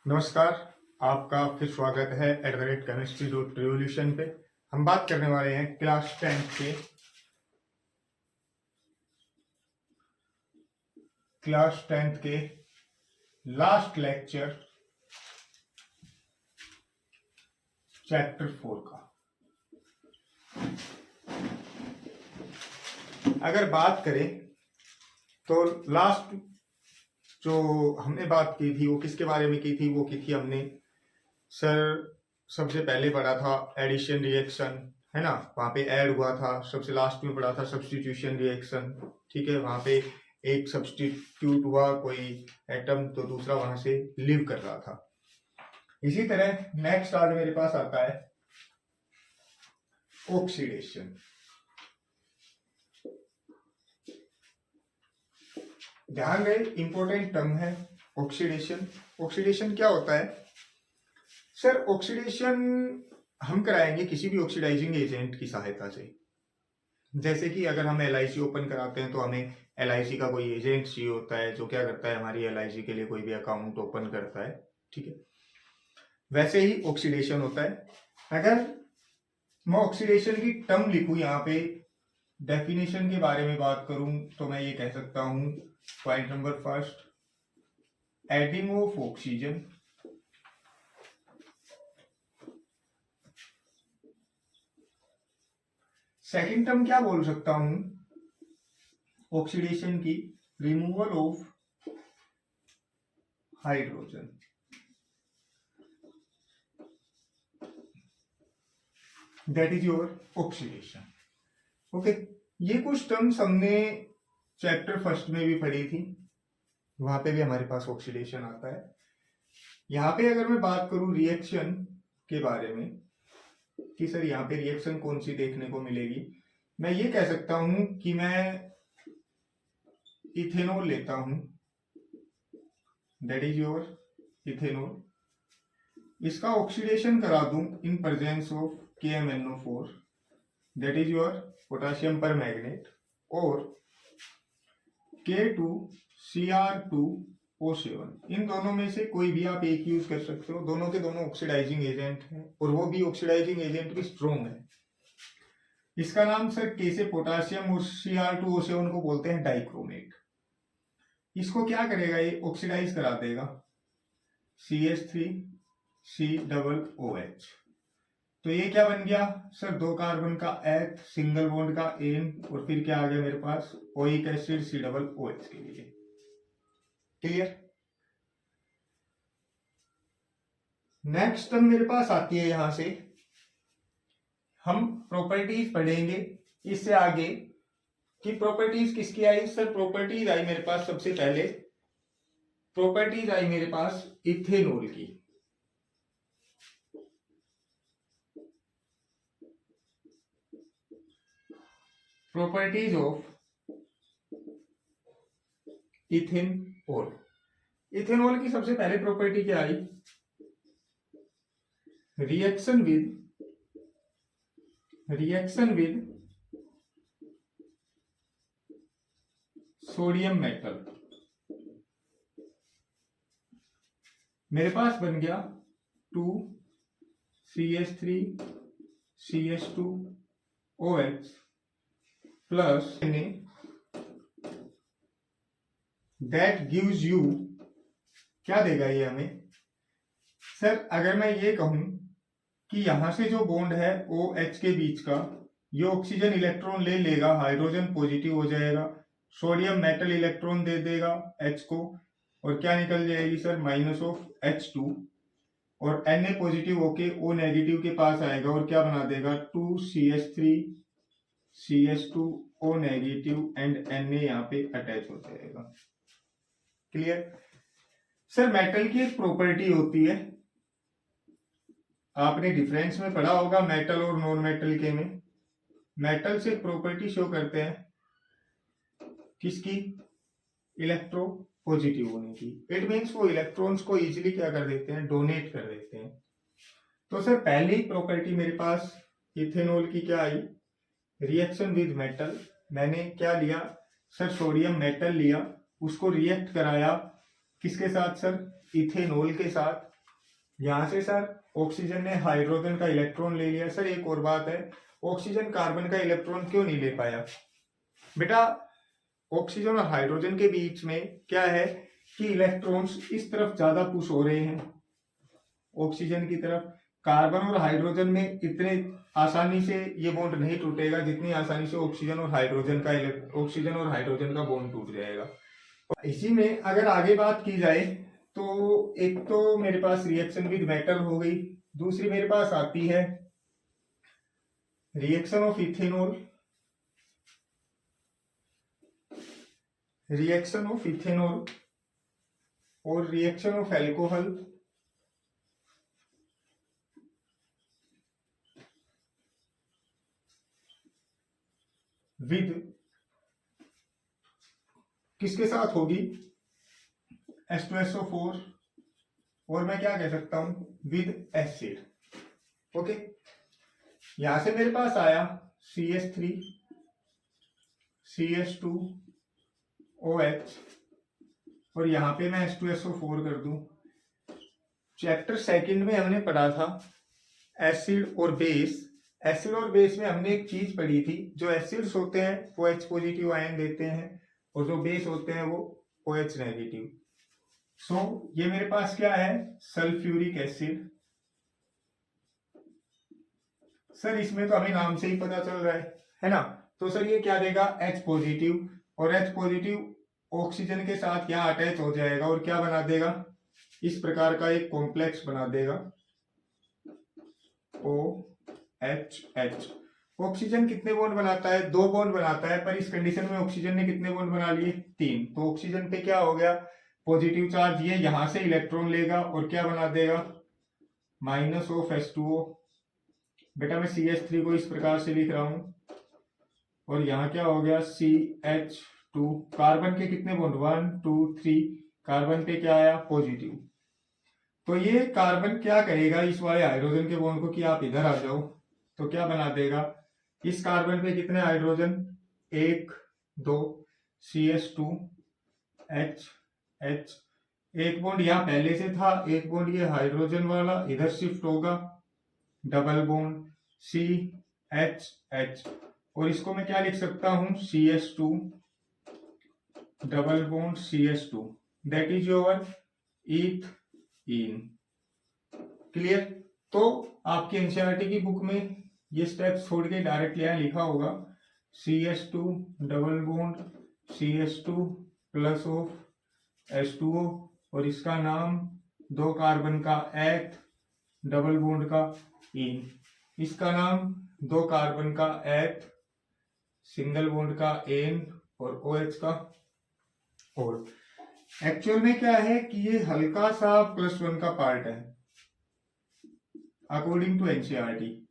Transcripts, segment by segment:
नमस्कार। आपका फिर स्वागत है @chemistry.revolution पे। हम बात करने वाले हैं क्लास टेंथ के लास्ट लेक्चर चैप्टर 4 का। अगर बात करें तो लास्ट जो हमने बात की थी वो किसके बारे में की थी? वो की थी हमने सर सबसे पहले पढ़ा था एडिशन रिएक्शन, है ना? वहां पे ऐड हुआ था। सबसे लास्ट में पढ़ा था सब्स्टिट्यूशन रिएक्शन, ठीक है? वहां पे एक सब्स्टिट्यूट हुआ कोई एटम तो दूसरा वहां से लिव कर रहा था। इसी तरह नेक्स्ट आज मेरे पास आता है ऑक्सीडेशन। ध्यान रहे, इंपॉर्टेंट टर्म है ऑक्सीडेशन। ऑक्सीडेशन क्या होता है सर? ऑक्सीडेशन हम कराएंगे किसी भी ऑक्सीडाइजिंग एजेंट की सहायता से। जैसे कि अगर हम LIC ओपन कराते हैं तो हमें LIC का कोई एजेंट चाहिए होता है जो क्या करता है, हमारी LIC के लिए कोई भी अकाउंट ओपन करता है, ठीक है? वैसे ही ऑक्सीडेशन होता है। अगर मैं ऑक्सीडेशन की टर्म लिखूं, यहाँ पे डेफिनेशन के बारे में बात करूं तो मैं ये कह सकता हूं, point number first, adding of oxygen second term क्या बोल सकता हूं ऑक्सीडेशन की? Removal of hydrogen. That is your oxidation. Okay, ये कुछ टर्म्स हमने चैप्टर फर्स्ट में भी पढ़ी थी, वहां पे भी हमारे पास ऑक्सीडेशन आता है। यहाँ पे अगर मैं बात करूं रिएक्शन के बारे में कि सर यहाँ पे रिएक्शन कौन सी देखने को मिलेगी, मैं ये कह सकता हूं कि मैं इथेनॉल लेता हूं, दैट इज योर इथेनॉल। इसका ऑक्सीडेशन करा दूं in presence of KMnO4, that is your potassium पर मैग्नेट, और K2Cr2O7। इन दोनों में से कोई भी आप एक यूज कर सकते हो। दोनों के दोनों ऑक्सीडाइजिंग एजेंट हैं और वो भी ऑक्सीडाइजिंग एजेंट भी स्ट्रॉन्ग है। इसका नाम सर K से पोटाशियम और Cr2O7 को बोलते हैं डाइक्रोमेट। इसको क्या करेगा? ये ऑक्सीडाइज करा देगा CH3COOH। तो ये क्या बन गया सर? 2 कार्बन का H, सिंगल बॉन्ड का N, और फिर क्या आ गया मेरे पास? ओइक एसिड COOH के लिए। क्लियर? नेक्स्ट टर्म मेरे पास आती है, यहां से हम प्रॉपर्टीज पढ़ेंगे इससे आगे कि प्रॉपर्टीज किसकी आई सर? प्रॉपर्टीज आई मेरे पास, सबसे पहले प्रॉपर्टीज आई मेरे पास इथेनॉल की। Properties of ethanol. इथेनॉल की सबसे पहले प्रॉपर्टी क्या आई? Reaction with sodium metal. मेरे पास बन गया 2CH3CH2OH plus that gives you, क्या देगा ये हमें सर? अगर मैं ये कहूं कि यहां से जो बॉन्ड है OH के बीच का, ये ऑक्सीजन इलेक्ट्रॉन ले लेगा, हाइड्रोजन पॉजिटिव हो जाएगा, सोडियम मेटल इलेक्ट्रॉन दे देगा H को, और क्या निकल जाएगी सर? -H2, और Na पॉजिटिव होके O नेगेटिव के पास आएगा और क्या बना देगा? 2CH3CH2O नेगेटिव एंड Na यहाँ पे अटैच हो जाएगा। क्लियर? सर मेटल की एक प्रॉपर्टी होती है, आपने डिफरेंस में पढ़ा होगा मेटल और नॉन मेटल के में। मेटल से प्रॉपर्टी शो करते हैं किसकी? इलेक्ट्रो पॉजिटिव होने की। इट मीन्स वो इलेक्ट्रॉन्स को इजीली क्या कर देते हैं? डोनेट कर देते हैं। तो सर पहली प्रॉपर्टी मेरे पास इथेनॉल की क्या आई? Reaction with metal. मैंने क्या लिया सर? सोडियम मेटल लिया, उसको रिएक्ट कराया किसके साथ सर? इथेनॉल के साथ। यहां से सर ऑक्सीजन ने हाइड्रोजन का इलेक्ट्रॉन ले लिया। सर एक और बात है, ऑक्सीजन कार्बन का इलेक्ट्रॉन क्यों नहीं ले पाया? बेटा ऑक्सीजन और हाइड्रोजन के बीच में क्या है कि इलेक्ट्रॉन्स इस तरफ ज्यादा पुश हो रहे हैं ऑक्सीजन की तरफ। कार्बन और हाइड्रोजन में इतने आसानी से ये बॉन्ड नहीं टूटेगा जितनी आसानी से ऑक्सीजन और हाइड्रोजन का बॉन्ड टूट जाएगा। इसी में अगर आगे बात की जाए तो एक तो मेरे पास रिएक्शन विद मेटल हो गई, दूसरी मेरे पास आती है रिएक्शन ऑफ इथेनॉल, और रिएक्शन ऑफ एल्कोहल विद किसके साथ होगी? H2SO4, और मैं क्या कह सकता हूं विद एसिड। ओके, यहां से मेरे पास आया CH3 CH2 OH, और यहां पे मैं H2SO4 कर दूं। चैप्टर सेकंड में हमने पढ़ा था एसिड और बेस। एसिड और बेस में हमने एक चीज पढ़ी थी, जो एसिड्स होते हैं वो H पॉजिटिव आयन देते हैं और जो बेस होते हैं वो OH नेगेटिव। सो ये मेरे पास क्या है? Sulphuric acid. सर इसमें तो हमें नाम से ही पता चल रहा है ना? तो सर ये क्या देगा? H पॉजिटिव, और H पॉजिटिव ऑक्सीजन के साथ यहाँ अटैच हो जाएगा और क्या बना देगा? इस प्रकार का एक कॉम्प्लेक्स बना देगा OHH। ऑक्सीजन कितने बॉन्ड बनाता है? 2 बॉन्ड बनाता है, पर इस कंडीशन में ऑक्सीजन ने कितने बॉन्ड बना लिए? 3। तो ऑक्सीजन पे क्या हो गया? पॉजिटिव चार्ज, ये यहां से इलेक्ट्रॉन लेगा और क्या बना देगा? Minus of H2O। बेटा मैं CH3 को इस प्रकार से लिख रहा हूं, और यहाँ क्या हो गया? CH2। कार्बन के कितने बॉन्ड? 1 2 3। कार्बन पे क्या आया? पॉजिटिव। तो ये कार्बन क्या कहेगा इस वाले हाइड्रोजन के बॉन्ड को कि आप इधर आ जाओ, तो क्या बना देगा? इस कार्बन पे कितने हाइड्रोजन? 1 2 CH2 H। एक बॉन्ड यहाँ पहले से था, एक बॉन्ड ये हाइड्रोजन वाला इधर शिफ्ट होगा, डबल बॉन्ड CH। और इसको मैं क्या लिख सकता हूं? CH2 double bond CH2, that is your ethene. Clear? तो आपकी एनसीईआरटी की बुक में ये स्टेप्स छोड़ के डायरेक्ट यहाँ लिखा होगा CH2 double bond CH2 plus of H2O, और इसका नाम 2 कार्बन का एथ डबल बॉन्ड का इन, इसका नाम 2 कार्बन का एथ सिंगल बॉन्ड का एन, और OH का और। एक्चुअल में क्या है कि ये हल्का सा +1 का पार्ट है अकॉर्डिंग टू एनसीईआरटी।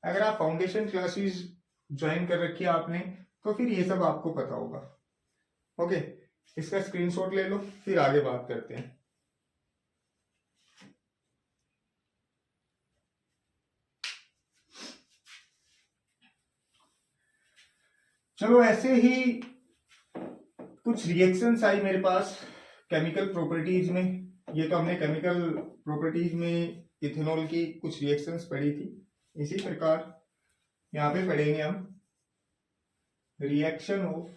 अगर आप फाउंडेशन क्लासेस ज्वाइन कर रखी है आपने, तो फिर ये सब आपको पता होगा। ओके, इसका स्क्रीनशॉट ले लो, फिर आगे बात करते हैं। चलो, ऐसे ही कुछ रिएक्शंस आई मेरे पास केमिकल प्रॉपर्टीज में। ये तो हमने केमिकल प्रॉपर्टीज में इथेनॉल की कुछ रिएक्शंस पढ़ी थी। इसी प्रकार यहाँ पे पढ़ेंगे हम रिएक्शन ऑफ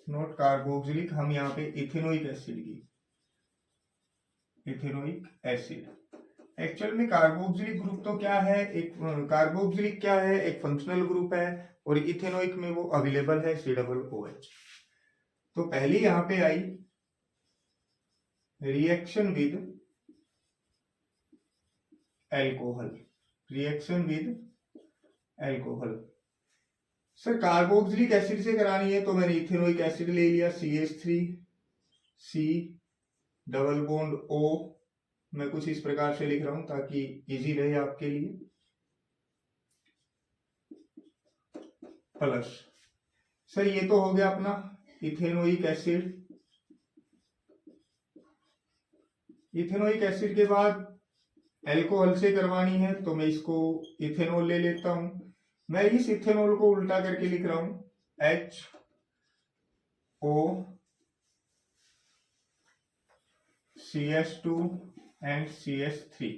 नॉट कार्बोक्सिलिक, हम यहाँ पे इथेनोइक एसिड की, इथेनोइक एसिड। एक्चुअल में कार्बोक्सिलिक ग्रुप तो क्या है? एक कार्बोक्सिलिक क्या है? एक फंक्शनल ग्रुप है, और इथेनोइक में वो अवेलेबल है COOH। तो पहली यहां पे आई reaction with alcohol, reaction with alcohol. Sir carboxylic acid से करानी है, तो मैंने इथेनोइक एसिड ले लिया, CH3 C double bond O। मैं कुछ इस प्रकार से लिख रहा हूं ताकि इजी रहे आपके लिए, प्लस। सर ये तो हो गया अपना इथेनोइक एसिड। इथेनोइक एसिड के बाद एल्कोहल से करवानी है, तो मैं इसको इथेनॉल ले लेता हूं। मैं इस इथेनॉल को उल्टा करके लिख रहा हूं HO CH2 and CH3।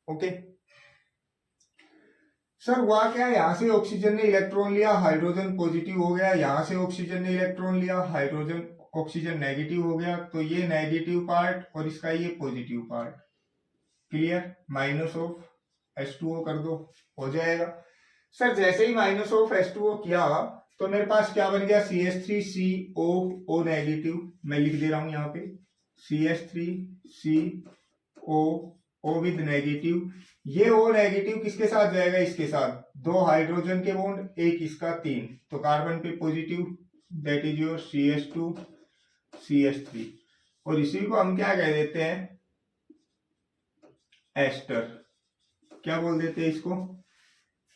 Okay sir, हुआ क्या, यहां से ऑक्सीजन ने इलेक्ट्रॉन लिया, हाइड्रोजन पॉजिटिव हो गया, यहां से ऑक्सीजन ने इलेक्ट्रॉन लिया, हाइड्रोजन ऑक्सीजन नेगेटिव हो गया, तो ये नेगेटिव पार्ट और इसका ये positive part. Clear, minus of H2O कर दो, हो जाएगा। सर जैसे ही माइनस ऑफ H2O किया तो मेरे पास क्या बन गया, CH3CO नेगेटिव, मैं लिख दे रहा हूं यहाँ पे CH3CO विद नेगेटिव। ये O नेगेटिव किसके साथ जाएगा, इसके साथ, दो हाइड्रोजन के बॉन्ड, एक इसका 3, तो कार्बन पे positive, that is your CH2 CH3, और इसी को हम क्या कह देते हैं, एस्टर। क्या बोल देते हैं इसको,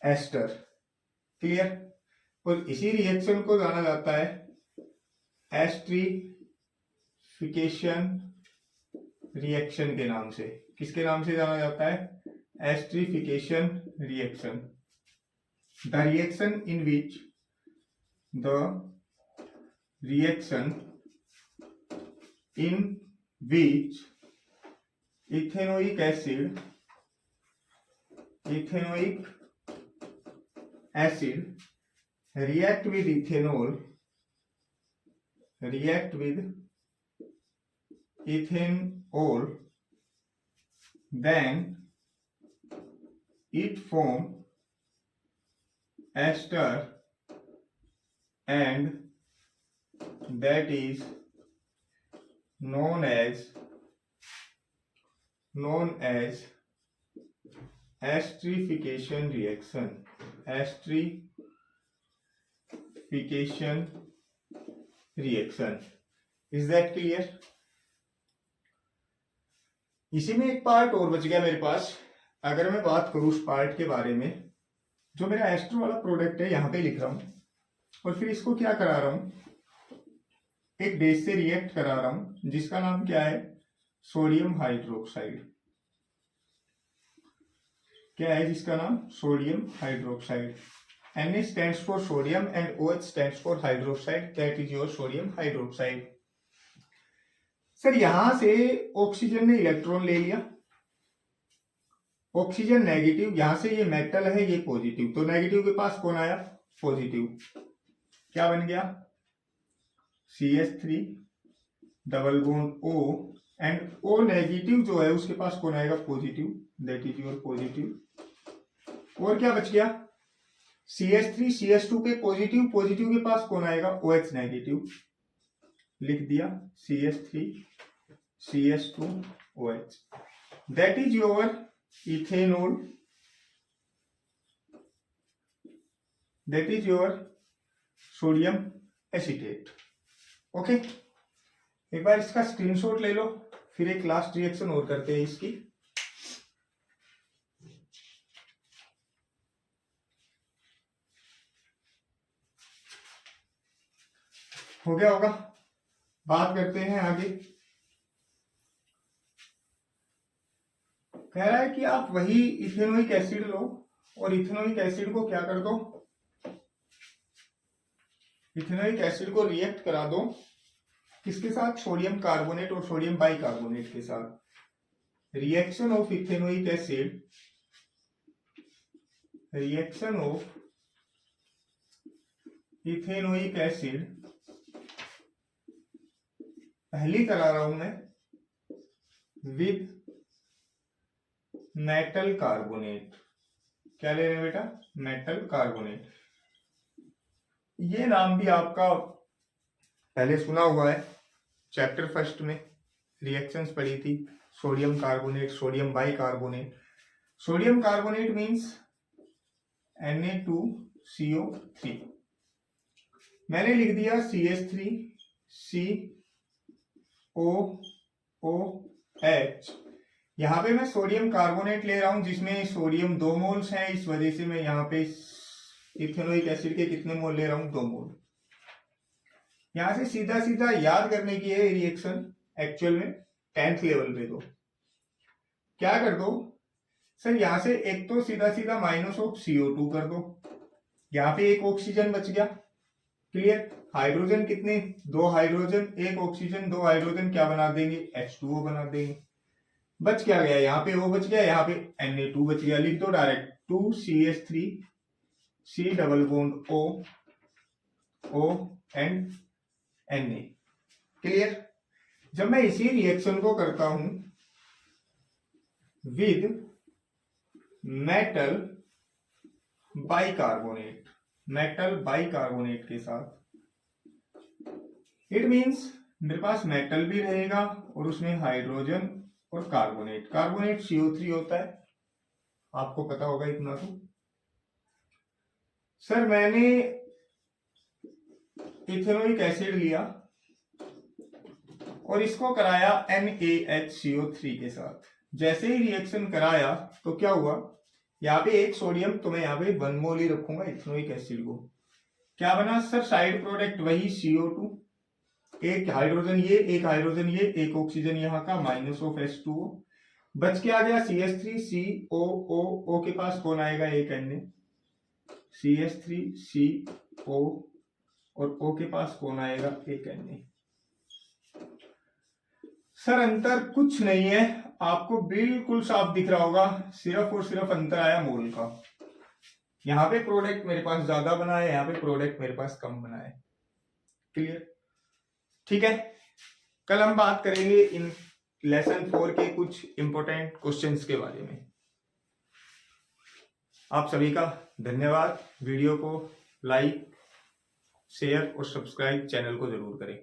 एस्टर। क्लियर, और इसी रिएक्शन को जाना जाता है एस्ट्रीफिकेशन रिएक्शन के नाम से। किसके नाम से जाना जाता है, esterification reaction. The reaction in which ethanoic acid react with ethanol, then it form ester, and that is known as esterification reaction. Is that clear? इसी में एक पार्ट और बच गया मेरे पास। अगर मैं बात करूं उस पार्ट के बारे में, जो मेरा एस्टर वाला प्रोडक्ट है, यहां पे लिख रहा हूं, और फिर इसको क्या करा रहा हूं, एक बेस से रिएक्ट करा रहा हूं, जिसका नाम क्या है, सोडियम हाइड्रोक्साइड। क्या है जिसका नाम, sodium hydroxide. Na stands for sodium and OH stands for hydroxide, that is your sodium hydroxide। Sir यहां से ऑक्सीजन ने इलेक्ट्रॉन ले लिया, ऑक्सीजन नेगेटिव, यहां से ये मेटल है, ये पॉजिटिव, तो नेगेटिव के पास कौन आया, पॉजिटिव। क्या बन गया, CH3 double bond O, and O negative जो है उसके पास कौन आएगा, positive, that is your positive. और क्या बच गया, CH3 CH2 पे पॉजिटिव, पॉजिटिव के पास कौन आएगा, OH नेगेटिव, लिख दिया CH3 CH2 OH, that is your ethanol, that is your sodium acetate. Okay, एक बार इसका स्क्रीनशॉट ले लो, फिर एक लास्ट रिएक्शन और करते हैं इसकी। हो गया होगा, बात करते हैं आगे। कह रहा है कि आप वही इथेनोइक एसिड लो और इथेनोइक एसिड को क्या कर दो, इथेनोइक एसिड को रिएक्ट करा दो, किसके साथ, सोडियम कार्बोनेट और सोडियम बाइकार्बोनेट के साथ। Reaction of ethanoic acid, reaction of ethanoic acid पहली करा रहा हूं मैं विद मेटल कार्बोनेट। क्या ले रहे हैं बेटा, मेटल कार्बोनेट। ये नाम भी आपका पहले सुना हुआ है, चैप्टर फर्स्ट में रिएक्शंस पढ़ी थी, sodium carbonate, sodium bicarbonate. Sodium carbonate means Na2CO3। मैंने लिख दिया CH3COOH। यहां पे मैं सोडियम कार्बोनेट ले रहा हूं, जिसमें सोडियम 2 मोल्स हैं, इस वजह से मैं यहां पे इथेनोइक एसिड के कितने मोल ले रहा हूं, 2 मोल। यहां से सीधा सीधा याद करने की है रिएक्शन, एक्चुअल में 10th लेवल पे। तो क्या कर दो सर, यहां से एक तो सीधा सीधा माइनस ऑफ CO2 कर दो, यहां पे एक ऑक्सीजन बच गया। क्लियर, हाइड्रोजन कितने, 2 हाइड्रोजन 1 ऑक्सीजन, 2 हाइड्रोजन क्या बना देंगे, H2O बना देंगे। बच क्या गया, यहाँ पे O बच गया, यहाँ पे Na2 बच गया। लिख दो direct 2CH3 C double bond O and Na। Clear. जब मैं इसी रिएक्शन को करता हूं with metal bicarbonate, metal bicarbonate के साथ, इट मींस मेरे पास मेटल भी रहेगा और उसमें हाइड्रोजन और कार्बोनेट, कार्बोनेट CO3 होता है, आपको पता होगा इतना तो। सर मैंने इथेनोइक एसिड लिया और इसको कराया NaHCO3 के साथ। जैसे ही रिएक्शन कराया तो क्या हुआ, यहाँ पे एक सोडियम तो मैं यहाँ पे 1 मोल ही रखूंगा इथेनोइक एसिड को। क्या बना सर, साइड प्रोडक्ट वही CO2, एक हाइड्रोजन ये, एक हाइड्रोजन ये, एक ऑक्सीजन यहाँ का, माइनस ऑफ H2O। बच के आ गया CH3COO के पास कौन आएगा, एक Na, CH3CO और O के पास कौन आएगा, एक Na। सर अंतर कुछ नहीं है, आपको बिल्कुल साफ दिख रहा होगा, सिर्फ और सिर्फ अंतर आया मोल का। यहाँ पे प्रोडक्ट मेरे पास ज्यादा बना है, यहाँ पे प्रोडक्ट मेरे पास कम बना है। क्लियर, ठीक है। कल हम बात करेंगे इन लेसन 4 के कुछ इंपॉर्टेंट क्वेश्चंस के बारे में। आप सभी का धन्यवाद। वीडियो को लाइक, शेयर और सब्सक्राइब चैनल को जरूर करें।